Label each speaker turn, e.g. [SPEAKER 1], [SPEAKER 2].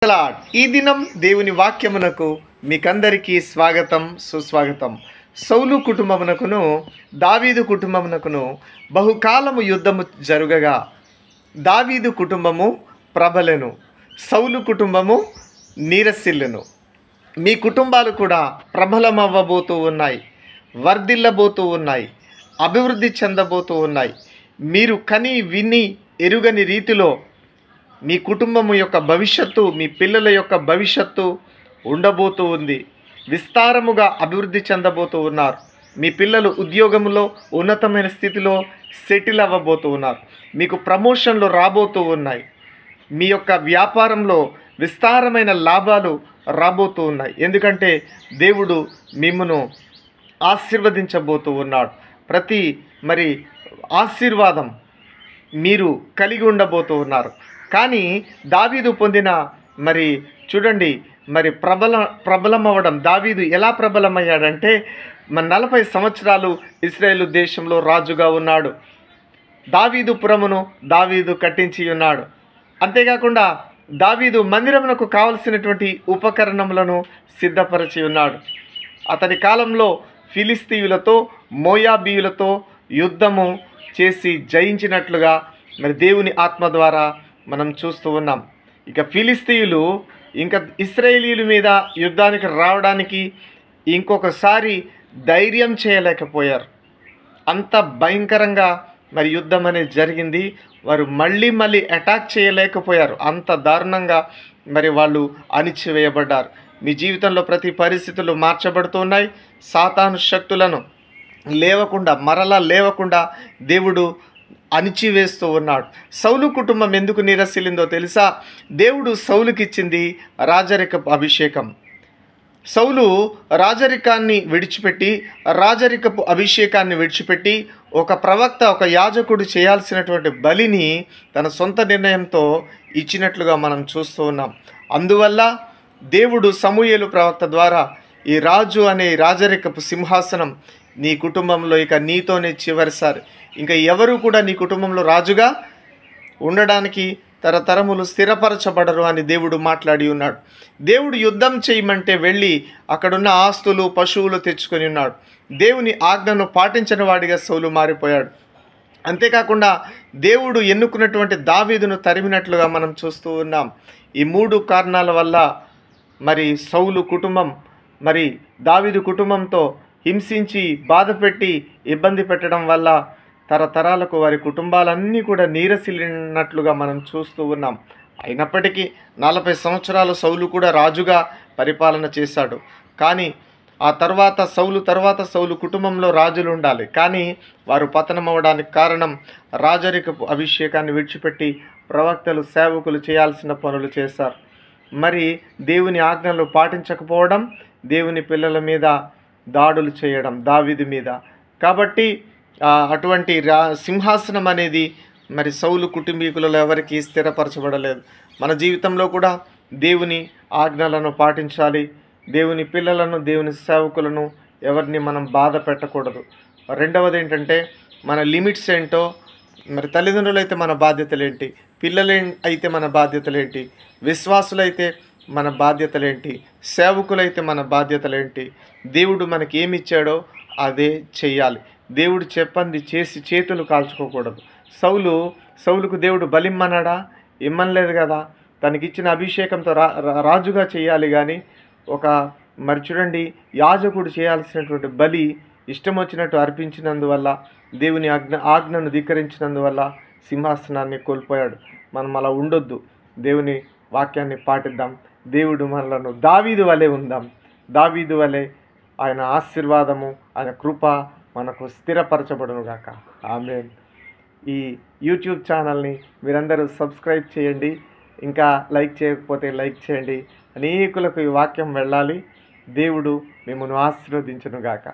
[SPEAKER 1] ఈ దినం దేవుని వాక్యమునకు మీకందరికీ స్వాగతం సుస్వాగతం. సౌలు కుటుంబమునకును దావీదు కుటుంబమునకును బహుకాలము యుద్ధము జరుగగా దావీదు కుటుంబము ప్రబలెను, సౌలు కుటుంబము నీరసిల్లెను. మీ కుటుంబాలు కూడా ప్రబలమవ్వబోతూ ఉన్నాయి, వర్ధిల్లబోతూ ఉన్నాయి, అభివృద్ధి చెందబోతూ ఉన్నాయి. మీరు కని విని ఎరుగని రీతిలో మీ కుటుంబము యొక్క భవిష్యత్తు, మీ పిల్లల యొక్క భవిష్యత్తు ఉండబోతూ ఉంది. విస్తారముగా అభివృద్ధి చెందబోతూ ఉన్నారు. మీ పిల్లలు ఉద్యోగంలో ఉన్నతమైన స్థితిలో సెటిల్ అవ్వబోతూ ఉన్నారు. మీకు ప్రమోషన్లు రాబోతూ ఉన్నాయి. మీ యొక్క వ్యాపారంలో విస్తారమైన లాభాలు రాబోతూ ఉన్నాయి. ఎందుకంటే దేవుడు మిమ్మును ఆశీర్వదించబోతూ ఉన్నాడు. ప్రతి ఆశీర్వాదం మీరు కలిగి ఉండబోతూ ఉన్నారు. కానీ దావీదు పొందిన చూడండి ప్రబలమవ్వడం, దావీదు ఎలా ప్రబలమయ్యాడంటే 40 సంవత్సరాలు ఇశ్రాయేలు దేశంలో రాజుగా ఉన్నాడు. దావీదు పురమును దావీదు కట్టించి ఉన్నాడు. అంతేకాకుండా దావీదు మందిరమునకు కావలసినటువంటి ఉపకరణములను సిద్ధపరిచి ఉన్నాడు. అతని కాలంలో ఫిలిస్తీయులతో మోయాబీయులతో యుద్ధము చేసి జయించినట్లుగా దేవుని ఆత్మ ద్వారా మనం చూస్తూ ఉన్నాం. ఇక ఫిలిస్తీయులు ఇంకా ఇశ్రాయేలీయుల మీద యుద్ధానికి రావడానికి ఇంకొకసారి ధైర్యం చేయలేకపోయారు. అంత భయంకరంగా యుద్ధం అనేది జరిగింది. వారు మళ్ళీ అటాక్ చేయలేకపోయారు. అంత దారుణంగా వాళ్ళు అణిచివేయబడ్డారు. మీ జీవితంలో ప్రతి పరిస్థితులు మార్చబడుతున్నాయి. సాతాను శక్తులను మరలా లేవకుండా దేవుడు అణిచివేస్తూ ఉన్నాడు. సౌలు కుటుంబం ఎందుకు నీరసిల్లిందో తెలుసా? దేవుడు సౌలుకి ఇచ్చింది రాజరికపు అభిషేకం. సౌలు రాజరికాన్ని విడిచిపెట్టి, రాజరికపు అభిషేకాన్ని విడిచిపెట్టి ఒక ప్రవక్త, ఒక యాజకుడు చేయాల్సినటువంటి బలిని తన సొంత నిర్ణయంతో ఇచ్చినట్లుగా మనం చూస్తూ ఉన్నాం. అందువల్ల దేవుడు సమూయేలు ప్రవక్త ద్వారా ఈ రాజు అనే రాజరికపు సింహాసనం నీ కుటుంబంలో ఇక నీతోనే చివరిసారి, ఇంకా ఎవరు కూడా నీ కుటుంబంలో రాజుగా ఉండడానికి తరతరములు స్థిరపరచబడరు అని దేవుడు మాట్లాడి ఉన్నాడు. దేవుడు యుద్ధం చేయమంటే వెళ్ళి అక్కడున్న ఆస్తులు, పశువులు తెచ్చుకొని ఉన్నాడు. దేవుని ఆజ్ఞను పాటించిన వాడిగా సౌలు మారిపోయాడు. అంతేకాకుండా దేవుడు ఎన్నుకున్నటువంటి దావీదును తరిమినట్లుగా మనం చూస్తూ ఉన్నాం. ఈ 3 కారణాల వల్ల సౌలు కుటుంబం దావీదు కుటుంబంతో హింసించి బాధపెట్టి ఇబ్బంది పెట్టడం వల్ల తరతరాలకు వారి కుటుంబాలన్నీ కూడా నీరసిల్లినట్లుగా మనం చూస్తూ ఉన్నాం. అయినప్పటికీ 40 సంవత్సరాలు సౌలు కూడా రాజుగా పరిపాలన చేశాడు. కానీ ఆ తర్వాత సౌలు కుటుంబంలో రాజులు ఉండాలి. కానీ వారు పతనమవడానికి కారణం రాజరికపు అభిషేకాన్ని విడిచిపెట్టి ప్రవక్తలు, సేవకులు చేయాల్సిన పనులు చేశారు. దేవుని ఆజ్ఞలు పాటించకపోవడం, దేవుని పిల్లల మీద దాడులు చేయడం దావీదు మీద. కాబట్టి అటువంటి సింహాసనం అనేది సౌలు కుటుంబీకులలో ఎవరికి స్థిరపరచబడలేదు. మన జీవితంలో కూడా దేవుని ఆజ్ఞలను పాటించాలి. దేవుని పిల్లలను, దేవుని సేవకులను ఎవరిని మనం బాధ పెట్టకూడదు. రెండవది ఏంటంటే మన లిమిట్స్ ఏంటో, తల్లిదండ్రులు అయితే మన బాధ్యతలేంటి, పిల్లలు అయితే మన బాధ్యతలేంటి, విశ్వాసులైతే మన బాధ్యతలేంటి, సేవకులైతే మన బాధ్యతలేంటి, దేవుడు మనకి ఏమి ఇచ్చాడో అదే చెయ్యాలి. దేవుడు చెప్పంది చేసి చేతులు కాల్చుకోకూడదు. సౌలుకు దేవుడు బలిమ్మన్నాడా? ఇమ్మనలేదు కదా. తనకిచ్చిన అభిషేకంతో రాజుగా చేయాలి. కానీ చూడండి, యాజకుడు చేయాల్సినటువంటి బలి ఇష్టం వచ్చినట్టు అర్పించినందువల్ల, దేవుని ఆజ్ఞను ధిక్కరించినందువల్ల సింహాసనాన్ని కోల్పోయాడు. మనం అలా ఉండొద్దు. దేవుని వాక్యాన్ని పాటిద్దాం. దేవుడు మనలను దావీదు వలె ఉందాం. దావీదు వలె ఆయన ఆశీర్వాదము, ఆయన కృప మనకు స్థిరపరచబడును గాక. ఆమేన్. ఈ యూట్యూబ్ ఛానల్ని మీరందరూ సబ్స్క్రైబ్ చేయండి. ఇంకా లైక్ చేయకపోతే లైక్ చేయండి. అనేకులకు ఈ వాక్యం వెళ్ళాలి. దేవుడు మిమ్మల్ని ఆశీర్వదించును గాక.